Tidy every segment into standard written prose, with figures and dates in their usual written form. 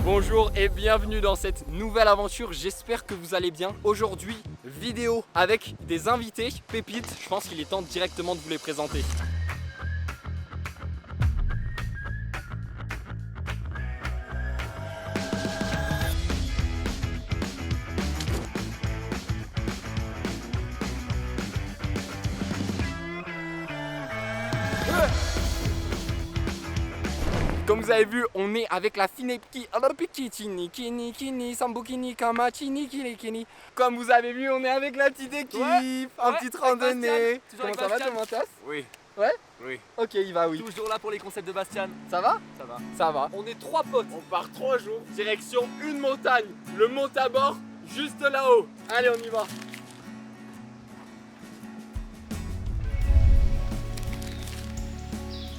Bonjour et bienvenue dans cette nouvelle aventure, j'espère que vous allez bien. Aujourd'hui, vidéo avec des invités, pépites, je pense qu'il est temps directement de vous les présenter. Comme vous avez vu, on est avec la Finepki Kini. Comme vous avez vu, on est avec la petite équipe, en petite randonnée. Comment ça va, Thomas? Oui. Ouais? Oui. Ok, il va, oui. Toujours là pour les concepts de Bastian. Ça va? Ça va. Ça va. On est 3 potes. On part 3 jours, direction une montagne, le Mont Tabor, juste là-haut. Allez, on y va.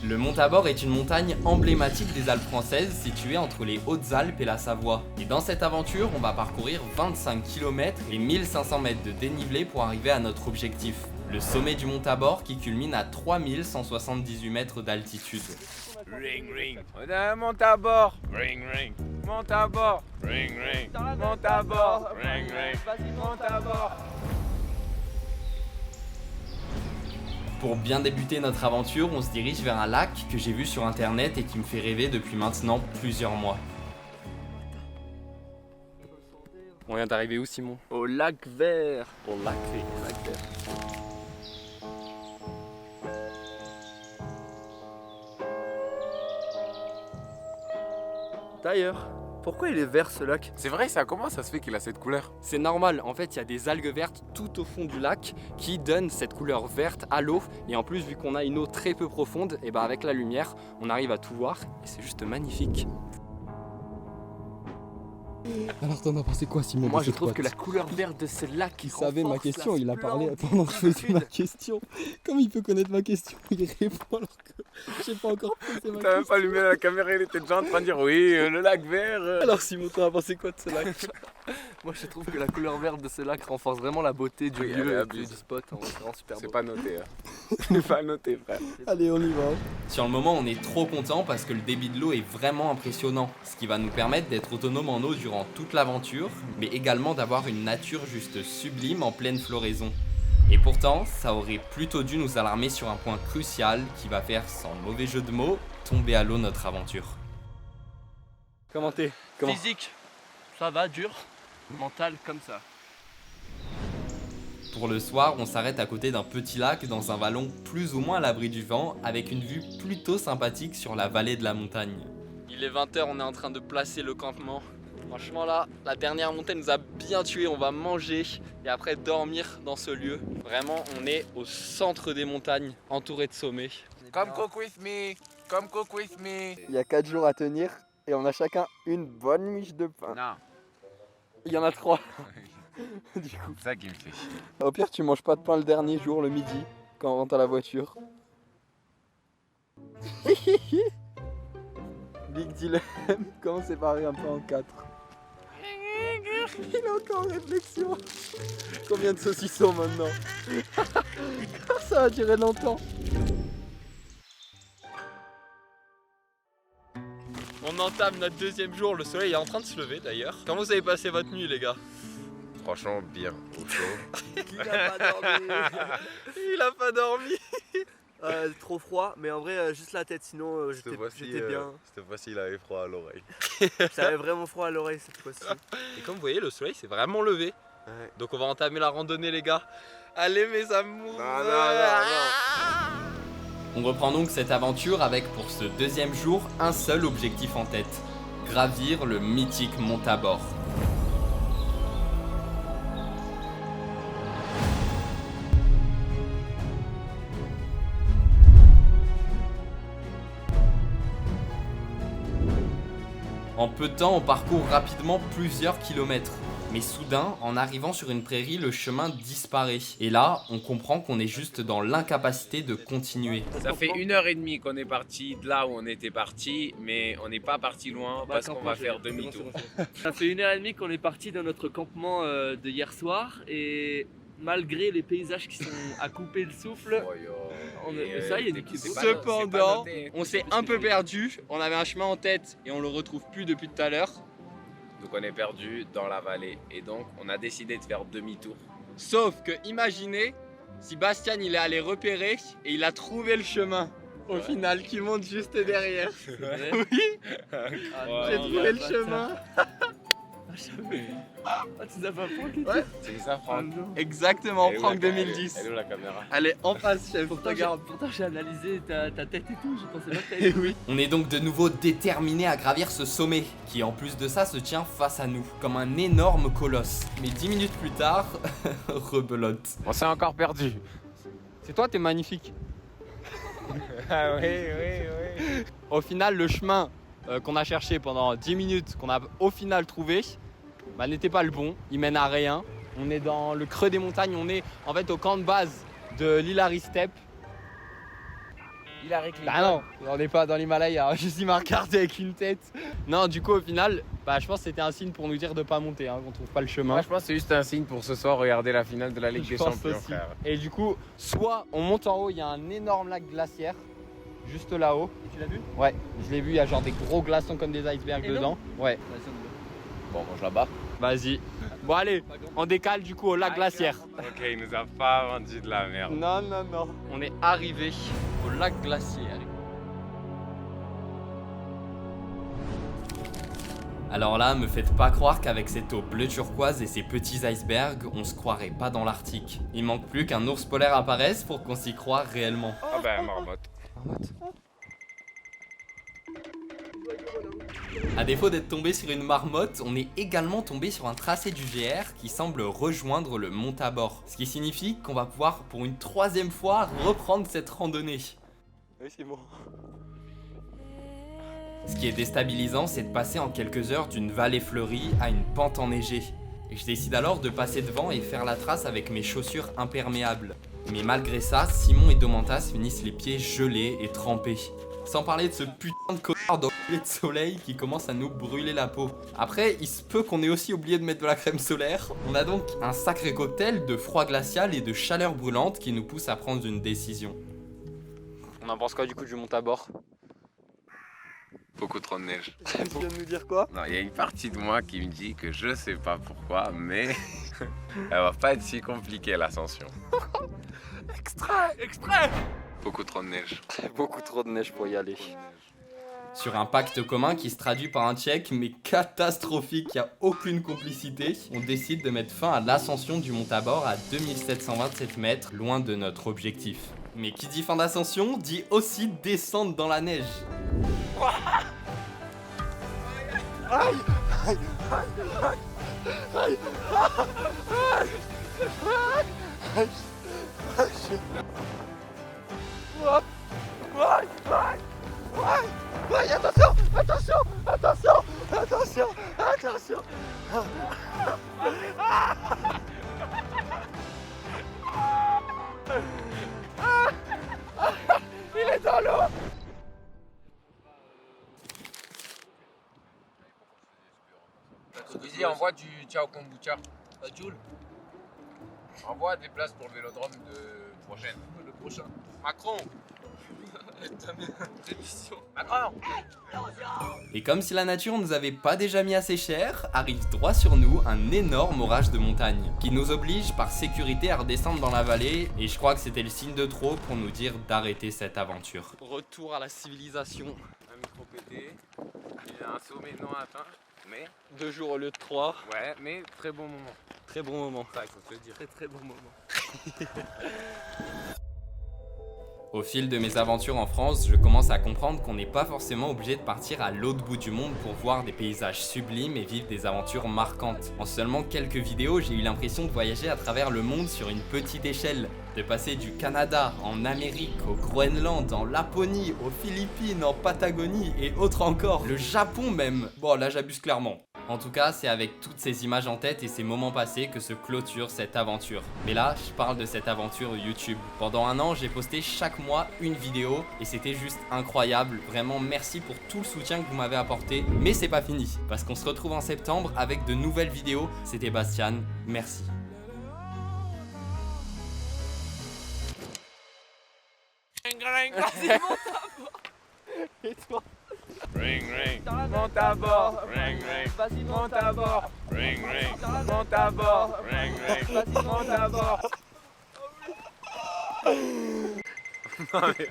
Le Mont Tabor est une montagne emblématique des Alpes françaises située entre les Hautes-Alpes et la Savoie. Et dans cette aventure, on va parcourir 25 km et 1500 mètres de dénivelé pour arriver à notre objectif. Le sommet du Mont Tabor qui culmine à 3178 mètres d'altitude. Ring ring. On a Mont Tabor. Ring ring. Mont Tabor. Ring ring. Mont Tabor. Ring ring. Mont Tabor. Pour bien débuter notre aventure, on se dirige vers un lac que j'ai vu sur internet et qui me fait rêver depuis maintenant plusieurs mois. On vient d'arriver où, Simon? Au lac vert. Au lac vert. D'ailleurs, pourquoi il est vert ce lac? C'est vrai ça, comment ça se fait qu'il a cette couleur? C'est normal, en fait il y a des algues vertes tout au fond du lac qui donnent cette couleur verte à l'eau. Et en plus vu qu'on a une eau très peu profonde, et bah avec la lumière on arrive à tout voir et c'est juste magnifique. Alors t'en as pensé quoi, Simon? Moi je trouve que la couleur verte de ce lac Il savait ma question, il a parlé pendant que je faisais ma question. Comment il peut connaître ma question? Il répond alors que j'ai pas encore posé ma T'as même question. pas allumé la caméra, il était déjà en train de dire oui, le lac vert. Alors Simon, t'en as pensé quoi de ce lac? Moi je trouve que la couleur verte de ce lac renforce vraiment la beauté du Oui, elle est lieu et abusée. du spot. C'est vraiment super beau. C'est pas noté. C'est pas noté, frère. Allez, on y va. Sur le moment, on est trop content parce que le débit de l'eau est vraiment impressionnant, ce qui va nous permettre d'être autonome en eau durant toute l'aventure, mais également d'avoir une nature juste sublime en pleine floraison. Et pourtant, ça aurait plutôt dû nous alarmer sur un point crucial qui va faire, sans mauvais jeu de mots, tomber à l'eau notre aventure. Comment t'es? Physique, ça va, dur. Mental, comme ça. Pour le soir, on s'arrête à côté d'un petit lac dans un vallon plus ou moins à l'abri du vent, avec une vue plutôt sympathique sur la vallée de la montagne. Il est 20h, on est en train de placer le campement. Franchement là, la dernière montée nous a bien tués, on va manger et après dormir dans ce lieu. Vraiment, on est au centre des montagnes, entouré de sommets. Come cook with me. Come cook with me. Il y a 4 jours à tenir et on a chacun une bonne miche de pain. Non, Il y en a 3. Du coup, c'est ça qui me fait chier. au pire, tu manges pas de pain le dernier jour, le midi, quand on rentre à la voiture. Big Dilemme, comment séparer un peu en 4? Il est encore en réflexion. Combien de saucissons maintenant? Ça va durer longtemps. On entame notre deuxième jour, le soleil est en train de se lever d'ailleurs. Comment vous avez passé votre nuit les gars? Franchement, bien, au chaud. Il a pas dormi. Il a pas dormi. Trop froid, mais en vrai, juste la tête, sinon j'étais bien. Cette fois-ci, il avait froid à l'oreille. J'avais vraiment froid à l'oreille cette fois-ci. Et comme vous voyez, le soleil s'est vraiment levé. Ouais. Donc on va entamer la randonnée les gars. Allez mes amours. On reprend donc cette aventure avec pour ce deuxième jour un seul objectif en tête, gravir le mythique Mont Tabor. En peu de temps, on parcourt rapidement plusieurs kilomètres. Mais soudain, en arrivant sur une prairie, le chemin disparaît. Et là, on comprend qu'on est juste dans l'incapacité de continuer. Ça fait 1h30 qu'on est parti de là où on était parti, mais on n'est pas parti loin parce qu'on va faire demi-tour. Ça fait 1h30 qu'on est parti de notre campement de hier soir et malgré les paysages qui sont à couper le souffle, ça y est, Cependant, on s'est un peu perdu, on avait un chemin en tête et on le retrouve plus depuis tout à l'heure. Donc on est perdu dans la vallée et donc on a décidé de faire demi-tour. Sauf que imaginez si Bastien il est allé repérer et il a trouvé le chemin au final qui monte juste derrière. Oui, j'ai trouvé le chemin. Ah, tu nous as pas pranké? Ouais. C'est ça, Franck. Exactement, Elle est où Franck la 2010. Elle est où la caméra? Elle est en face, chef. Pourtant j'ai analysé ta tête et tout, je pensais pas que Et t'avais. oui. On est donc de nouveau déterminé à gravir ce sommet, qui en plus de ça se tient face à nous, comme un énorme colosse. Mais 10 minutes plus tard, rebelote. On s'est encore perdu. C'est toi, t'es magnifique. Ah oui, oui, oui. Au final, le chemin qu'on a cherché pendant 10 minutes, qu'on a au final trouvé, bah, n'était pas le bon. Il mène à rien. On est dans le creux des montagnes. On est en fait au camp de base de l'Hillary Step. Bah non, on n'est pas dans l'Himalaya. Je suis ma carte avec une tête. Non, du coup, au final, bah, je pense que c'était un signe pour nous dire de pas monter, hein, qu'on trouve pas le chemin. Moi je pense que c'est juste un signe pour ce soir regarder la finale de la Ligue Je des pense Champions, aussi. frère. Et du coup, soit on monte en haut, il y a un énorme lac glaciaire, juste là-haut. Tu l'as vu? Ouais, je l'ai vu, il y a genre des gros glaçons comme des icebergs dedans. Ouais, Bon, mange là-bas. vas-y. Bon allez, on décale du coup au lac glaciaire. Ok, il nous a pas vendu de la merde. Non, non, non. On est arrivé au lac glaciaire. Alors là, me faites pas croire qu'avec cette eau bleu turquoise et ces petits icebergs, on se croirait pas dans l'Arctique. Il manque plus qu'un ours polaire apparaisse pour qu'on s'y croie réellement. Ah ben, marmotte. À défaut d'être tombé sur une marmotte, on est également tombé sur un tracé du GR qui semble rejoindre le mont Tabor. Ce qui signifie qu'on va pouvoir pour une 3e fois reprendre cette randonnée. Oui, c'est bon. Ce qui est déstabilisant, c'est de passer en quelques heures d'une vallée fleurie à une pente enneigée. Et je décide alors de passer devant et faire la trace avec mes chaussures imperméables. Mais malgré ça, Simon et Domantas finissent les pieds gelés et trempés. Sans parler de ce putain de connard d'enculé de soleil qui commence à nous brûler la peau. Après, il se peut qu'on ait aussi oublié de mettre de la crème solaire. On a donc un sacré cocktail de froid glacial et de chaleur brûlante qui nous pousse à prendre une décision. On en pense quoi du coup du mont Tabor? Beaucoup trop de neige. Tu viens de nous dire quoi? Non, il y a une partie de moi qui me dit que je sais pas pourquoi, mais elle va pas être si compliquée l'ascension. Extrait. Beaucoup trop de neige. Beaucoup trop de neige pour y aller. Sur un pacte commun qui se traduit par un check mais catastrophique, il n'y a aucune complicité, on décide de mettre fin à l'ascension du mont Tabor à 2727 mètres, loin de notre objectif. Mais qui dit fin d'ascension dit aussi descente dans la neige. Squeezie, envoie du ciao kombucha. Jules. Envoie des places pour le vélodrome de prochaine. Le prochain. Macron. Macron. Et comme si la nature nous avait pas déjà mis assez cher, arrive droit sur nous un énorme orage de montagne, qui nous oblige par sécurité à redescendre dans la vallée, et je crois que c'était le signe de trop pour nous dire d'arrêter cette aventure. Retour à la civilisation. Un micro pété. Il y a un sommet non atteint. Mais, 2 jours au lieu de 3. ouais, mais très bon moment. Très bon moment. Ça, il faut te le dire. Très très bon moment. Au fil de mes aventures en France, je commence à comprendre qu'on n'est pas forcément obligé de partir à l'autre bout du monde pour voir des paysages sublimes et vivre des aventures marquantes. En seulement quelques vidéos, j'ai eu l'impression de voyager à travers le monde sur une petite échelle. De passer du Canada, en Amérique, au Groenland, en Laponie, aux Philippines, en Patagonie et autres encore. Le Japon même. Bon, là j'abuse clairement. En tout cas, c'est avec toutes ces images en tête et ces moments passés que se clôture cette aventure. Mais là, je parle de cette aventure YouTube. Pendant 1 an, j'ai posté chaque mois une vidéo et c'était juste incroyable. Vraiment, merci pour tout le soutien que vous m'avez apporté. Mais c'est pas fini, parce qu'on se retrouve en septembre avec de nouvelles vidéos. C'était Bastien, merci. Et toi? ring ring, monte à bord, ring ring, Vas-y, monte à bord, ring ring, monte à bord, ring ring, monte à bord. Non mais